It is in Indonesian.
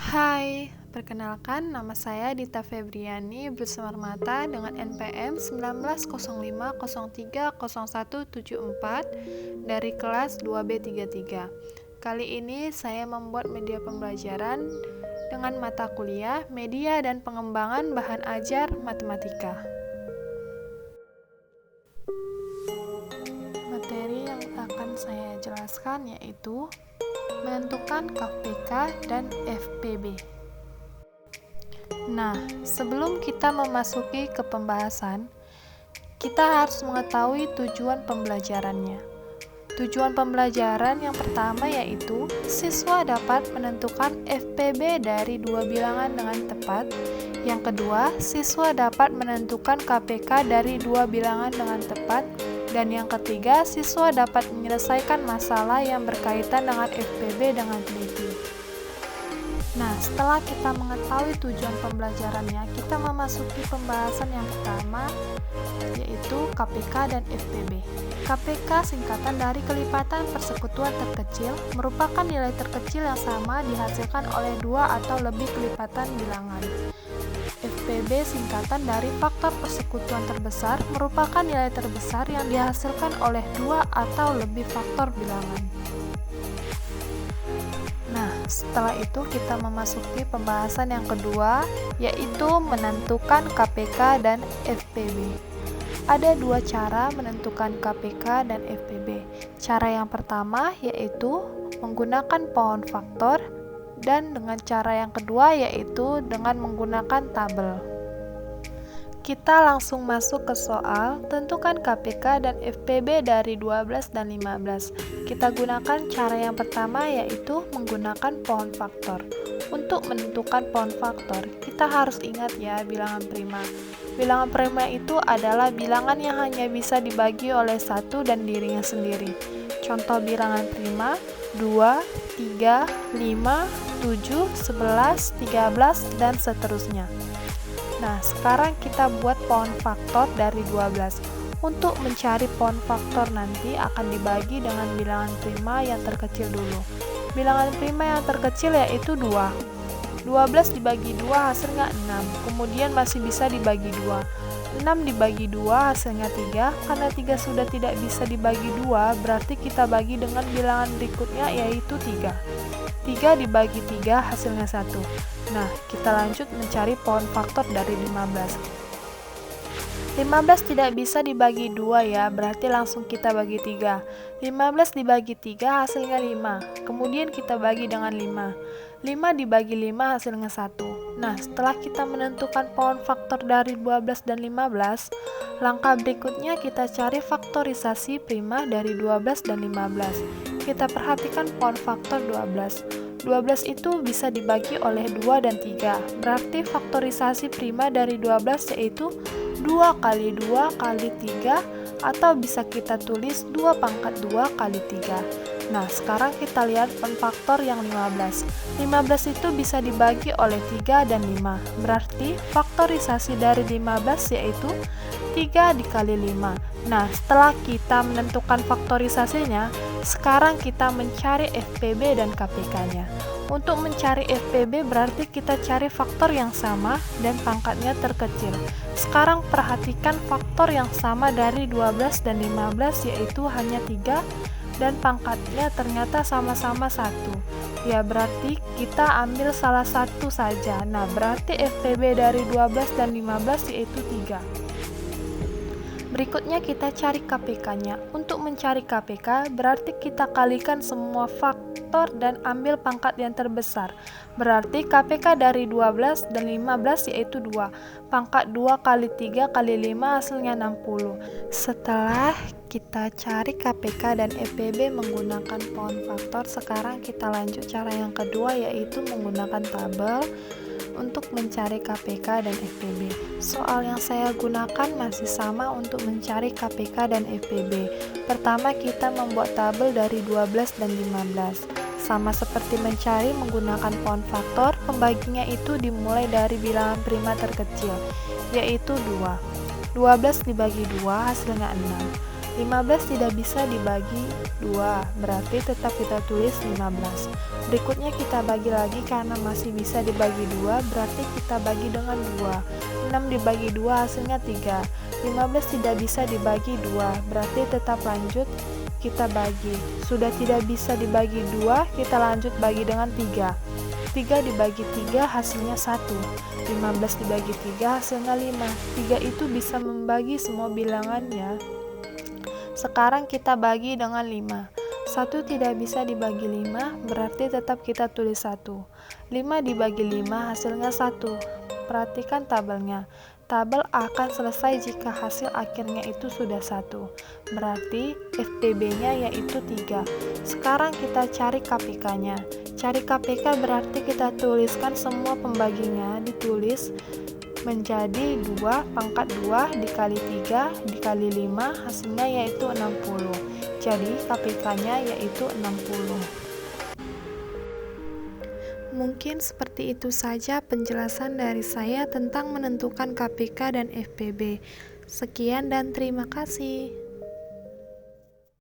Hai, perkenalkan nama saya Dita Febriani Bersemarmata dengan NPM 1905030174 dari kelas 2B33. Kali ini saya membuat media pembelajaran dengan mata kuliah Media dan Pengembangan Bahan Ajar Matematika. Materi yang akan saya jelaskan yaitu menentukan KPK dan FPB. Nah, sebelum kita memasuki ke pembahasan, kita harus mengetahui tujuan pembelajarannya. Tujuan pembelajaran yang pertama yaitu siswa dapat menentukan FPB dari dua bilangan dengan tepat. Yang kedua, siswa dapat menentukan KPK dari dua bilangan dengan tepat. Dan yang ketiga, siswa dapat menyelesaikan masalah yang berkaitan dengan FPB dengan teliti. Nah, setelah kita mengetahui tujuan pembelajarannya, kita memasuki pembahasan yang pertama, yaitu KPK dan FPB. KPK singkatan dari kelipatan persekutuan terkecil, merupakan nilai terkecil yang sama dihasilkan oleh dua atau lebih kelipatan bilangan. FPB singkatan dari faktor persekutuan terbesar, merupakan nilai terbesar yang dihasilkan oleh dua atau lebih faktor bilangan. Nah, setelah itu kita memasuki pembahasan yang kedua, yaitu menentukan KPK dan FPB. Ada dua cara menentukan KPK dan FPB. Cara yang pertama yaitu menggunakan pohon faktor, dan dengan cara yang kedua yaitu dengan menggunakan tabel. Kita langsung masuk ke soal, tentukan KPK dan FPB dari 12 dan 15. Kita gunakan cara yang pertama yaitu menggunakan pohon faktor. Untuk menentukan pohon faktor, kita harus ingat ya bilangan prima. Bilangan prima itu adalah bilangan yang hanya bisa dibagi oleh satu dan dirinya sendiri. Contoh bilangan prima 2, 3, 5, 7, 11, 13, dan seterusnya. Nah, sekarang kita buat pohon faktor dari 12. Untuk mencari pohon faktor nanti akan dibagi dengan bilangan prima yang terkecil dulu. Bilangan prima yang terkecil yaitu 2. 12 dibagi 2 hasilnya 6, kemudian masih bisa dibagi 2. 6 dibagi 2 hasilnya 3, karena 3 sudah tidak bisa dibagi 2, berarti kita bagi dengan bilangan berikutnya yaitu 3. 3 dibagi 3 hasilnya 1. Nah, kita lanjut mencari pohon faktor dari 15. 15 tidak bisa dibagi 2 ya, berarti langsung kita bagi 3. 15 dibagi 3 hasilnya 5, kemudian kita bagi dengan 5. 5 dibagi 5 hasilnya 1. Nah, setelah kita menentukan pohon faktor dari 12 dan 15, langkah berikutnya kita cari faktorisasi prima dari 12 dan 15. Kita perhatikan pohon faktor 12. 12 itu bisa dibagi oleh 2 dan 3, berarti faktorisasi prima dari 12 yaitu 2 kali 2 kali 3, atau bisa kita tulis 2 pangkat 2 kali 3. Nah, sekarang kita lihat pohon faktor yang 15. 15 itu bisa dibagi oleh 3 dan 5, berarti faktorisasi dari 15 yaitu 3 dikali 5. Nah, setelah kita menentukan faktorisasinya, sekarang kita mencari FPB dan KPK-nya. Untuk mencari FPB berarti kita cari faktor yang sama dan pangkatnya terkecil. Sekarang perhatikan faktor yang sama dari 12 dan 15 yaitu hanya 3 dan pangkatnya ternyata sama-sama 1. Ya, berarti kita ambil salah satu saja. Nah, berarti FPB dari 12 dan 15 yaitu 3. Berikutnya kita cari KPK-nya. Untuk mencari KPK berarti kita kalikan semua faktor dan ambil pangkat yang terbesar. Berarti KPK dari 12 dan 15 yaitu 2. Pangkat 2 kali 3 kali 5 hasilnya 60. Setelah kita cari KPK dan FPB menggunakan pohon faktor, sekarang kita lanjut cara yang kedua yaitu menggunakan tabel untuk mencari KPK dan FPB. Soal yang saya gunakan masih sama untuk mencari KPK dan FPB. Pertama kita membuat tabel dari 12 dan 15. Sama seperti mencari menggunakan pohon faktor, pembaginya itu dimulai dari bilangan prima terkecil, yaitu 2. 12 dibagi 2 hasilnya 6. 15 tidak bisa dibagi 2, berarti tetap kita tulis 15. Berikutnya kita bagi lagi karena masih bisa dibagi 2, berarti kita bagi dengan 2. 6 dibagi 2 hasilnya 3. 15 tidak bisa dibagi 2, berarti tetap lanjut kita bagi. Sudah tidak bisa dibagi 2, kita lanjut bagi dengan 3. 3 dibagi 3 hasilnya 1. 15 dibagi 3 hasilnya 5. 3 itu bisa membagi semua bilangannya. Sekarang kita bagi dengan 5. 1 tidak bisa dibagi 5, berarti tetap kita tulis 1. 5 dibagi 5 hasilnya 1. Perhatikan tabelnya. Tabel akan selesai jika hasil akhirnya itu sudah 1. Berarti FPB-nya yaitu 3. Sekarang kita cari KPK-nya. Cari KPK berarti kita tuliskan semua pembaginya, ditulis menjadi 2 pangkat 2 dikali 3 dikali 5, hasilnya yaitu 60. Jadi KPK-nya yaitu 60. Mungkin seperti itu saja penjelasan dari saya tentang menentukan KPK dan FPB. Sekian dan terima kasih.